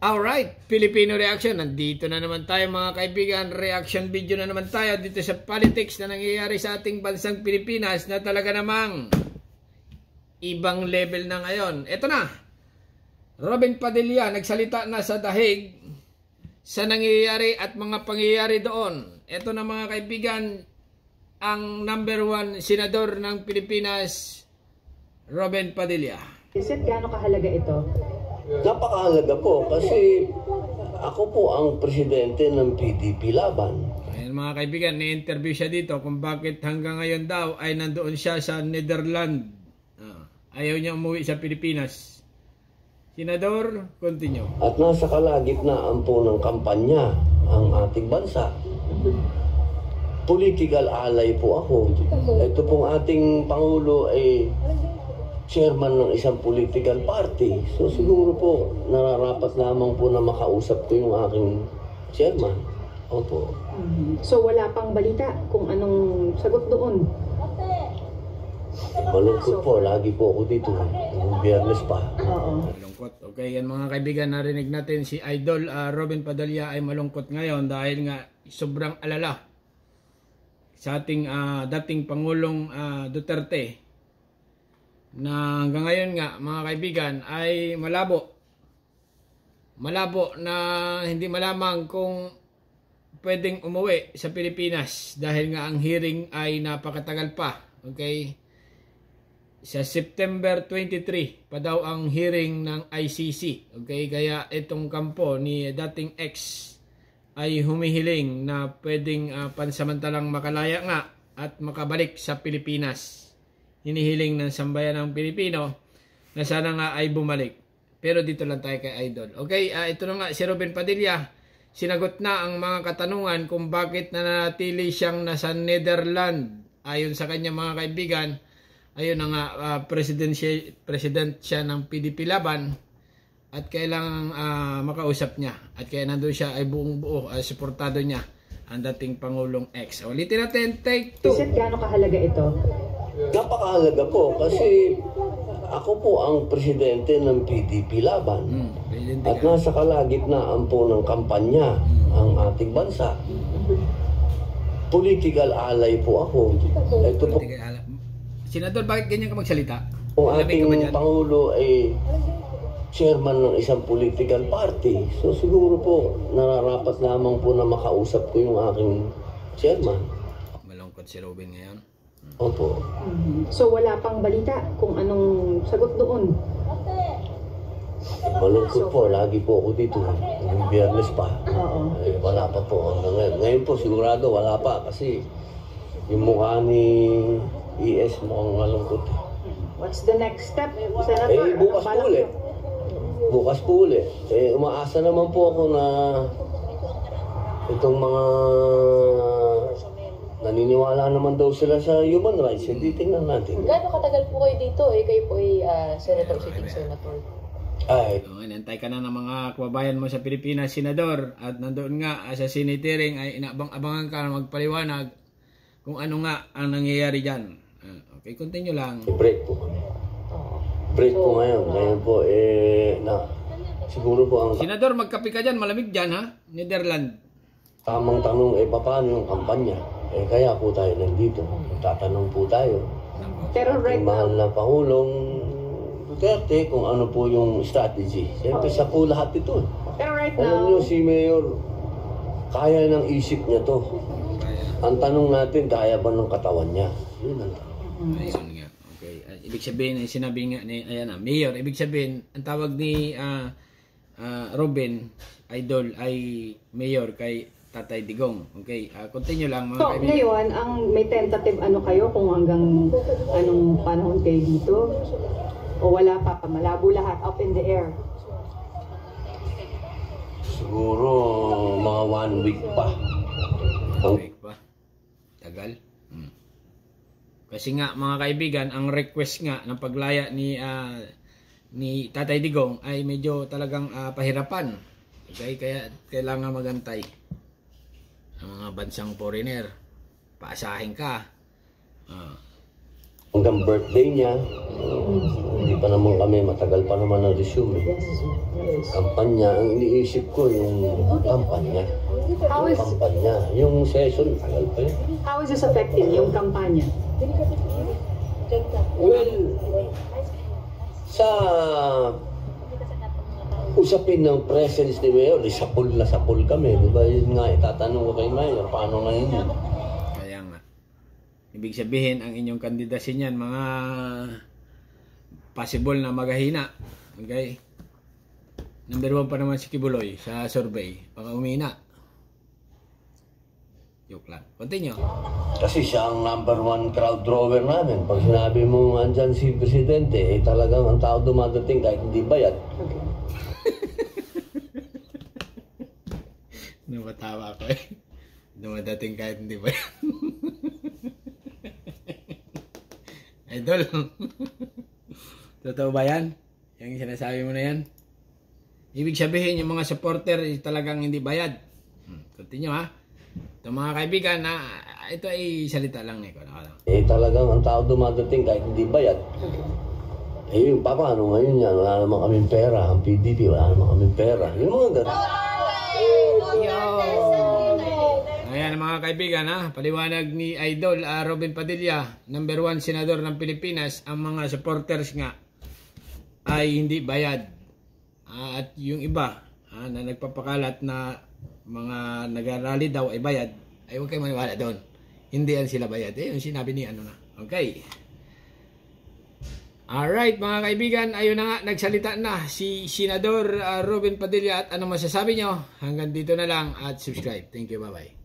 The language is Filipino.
Alright, Filipino Reaction. Nandito na naman tayo mga kaibigan. Reaction video na naman tayo dito sa politics na nangyayari sa ating bansang Pilipinas na talaga namang ibang level na ngayon. Ito na, Robin Padilla nagsalita na sa dahig sa nangyayari at mga pangyayari doon. Ito na mga kaibigan, ang #1 senador ng Pilipinas, Robin Padilla. Sir, gaano kahalaga ito? Napakahalaga po kasi ako po ang presidente ng PDP Laban. Ayan mga kaibigan, ni-interview siya dito kung bakit hanggang ngayon daw ay nandoon siya sa Netherlands. Ayaw niya umuwi sa Pilipinas. Senador, continue. At nasa kalagitnaan po ng kampanya ang ating bansa. Political ally po ako. Ito pong ating Pangulo ay chairman ng isang political party. So siguro po, nararapat lamang po na makausap ko yung aking chairman. Opo. So wala pang balita kung anong sagot doon? Malungkot po, lagi po ako dito. Yung Biyernes pa. Oo. Malungkot. Okay, yan mga kaibigan, narinig natin si Idol Robin Padilla ay malungkot ngayon dahil nga sobrang alala sa ating dating Pangulong Duterte na hanggang ngayon nga mga kaibigan ay malabo na hindi malamang kung pwedeng umuwi sa Pilipinas dahil nga ang hearing ay napakatagal pa. Okay, sa September 23 pa daw ang hearing ng ICC. Okay, kaya itong kampo ni dating ex ay humihiling na pwedeng pansamantalang makalaya nga at makabalik sa Pilipinas. Hinihiling ng sambayan ng Pilipino na sana nga ay bumalik. Pero dito lang tayo kay Idol. Okay, ito na nga si Robin Padilla. Sinagot na ang mga katanungan kung bakit nanatili siyang nasa Netherlands. Ayon sa kanya mga kaibigan, ayun na nga, president siya ng PDP Laban at kailangang makausap niya. At kaya nandun siya ay buong buo, suportado niya ang dating Pangulong X. Ulitin natin, take 2. Sir, gaano kahalaga ito? Napakahalaga po kasi ako po ang presidente ng PDP Laban. At nasa kalagitnaan po ng kampanya ang ating bansa. Political ally po ako. Ito po. Senador, bakit ganyan ka magsalita? Ang ating Pangulo ay chairman ng isang political party. So siguro po, nararapat lamang po na makausap ko yung aking chairman. Malungkot si Robin ngayon. Opo. So wala pang balita kung anong sagot doon? Malungkot po, lagi po ako dito. Yung Biyernes pa. Oo. Wala pa po hanggang ngayon. Ngayon po sigurado wala pa kasi yung mukha ni ES mukhang malungkot. What's the next step, Senator? Bukas po ulit. Bukas po ulit. Umaasa naman po ako na itong mga naniniwala naman daw sila sa human rights. Hindi tingnan natin. Gaano katagal po kayo dito? Kayo po ay senator, sitting senator. Ay. Nantay ka na ng mga kababayan mo sa Pilipinas, Senador. At nandoon nga sa Senate hearing ay inaabang-abangan ka na magpaliwanag kung ano nga ang nangyayari dyan. Okay, continue lang. Break po kami. Break po ngayon. Ngayon po, siguro po ang Senador, magkape ka dyan. Malamig dyan, ha? Netherlands. tamang tanong, paano yung kampanya? Kaya po tayo nandito. Tatanong po tayo. Pero right Mahal now, na Pangulong Duterte kung ano po yung strategy. Siyempre sa po lahat ito. pero right Alam now, nyo si Mayor, kaya ng isip niya to. Ang tanong natin, kaya ba ng katawan niya? Yun ang tanong. Ayun nga. Okay. Ibig sabihin, sinabi nga ni Mayor, ibig sabihin, ang tawag ni Robin, Idol, ay Mayor kay Tatay Digong. Okay. Continue lang mga so kaibigan. ngayon, ang may tentative ano kayo kung hanggang anong panahon kayo dito? O wala pa, malabo lahat, up in the air? Siguro mga 1 week pa. Okay pa. Tagal. Kasi nga mga kaibigan, ang request nga ng paglaya ni Tatay Digong ay medyo talagang pahirapan. Okay, kaya kailangan magantay. Ang mga bansang foreigner, paasahin ka. hanggang birthday niya. Hindi pa naman kami, matagal pa naman ang resume. Kampanya, ang iniisip ko yung kampanya. Yung kampanya, yung session, tagal pa yun. How is this affecting yung kampanya? Well, sa usapin ng presence ni Mayor, sapul na sapul kami. Di ba yun nga, itatanong ko kay Mayor, paano ngayon yun? Kaya nga. Ibig sabihin, ang inyong kandidasin yan, mga possible na maghahina. Okay? Number 1 pa naman si Kibuloy sa survey. Baka umina. Joke lang. Continue. Kasi siya ang number 1 crowd drawer namin. Pag sinabi mo andyan si Presidente, eh talagang ang tao dumadating kahit hindi bayad. Namatawa ako eh. Dumadating kahit hindi ba yan. Idol. Totoo ba yan? Yung sinasabi mo na yan? Ibig sabihin yung mga supporter talagang hindi bayad. Continue ha. Ito mga kaibigan na ito ay salita lang Nico. Eh talagang ang tao dumadating kahit hindi bayad. Eh yung paano ngayon yan? Wala naman kaming pera. Ang PDP wala naman kaming pera. Yung mga ganun. Ayan mga kaibigan ha, paliwanag ni Idol Robin Padilla, number 1 senador ng Pilipinas, ang mga supporters nga ay hindi bayad. At yung iba na nagpapakalat na mga nag-rally daw ay bayad, ay huwag kayo maniwala doon. Hindi yan sila bayad. Eh, yung sinabi ni ano na. Okay. Alright mga kaibigan, ayun na nga, nagsalita na si Senador Robin Padilla at ano masasabi nyo? Hanggang dito na lang at subscribe. Thank you, bye-bye.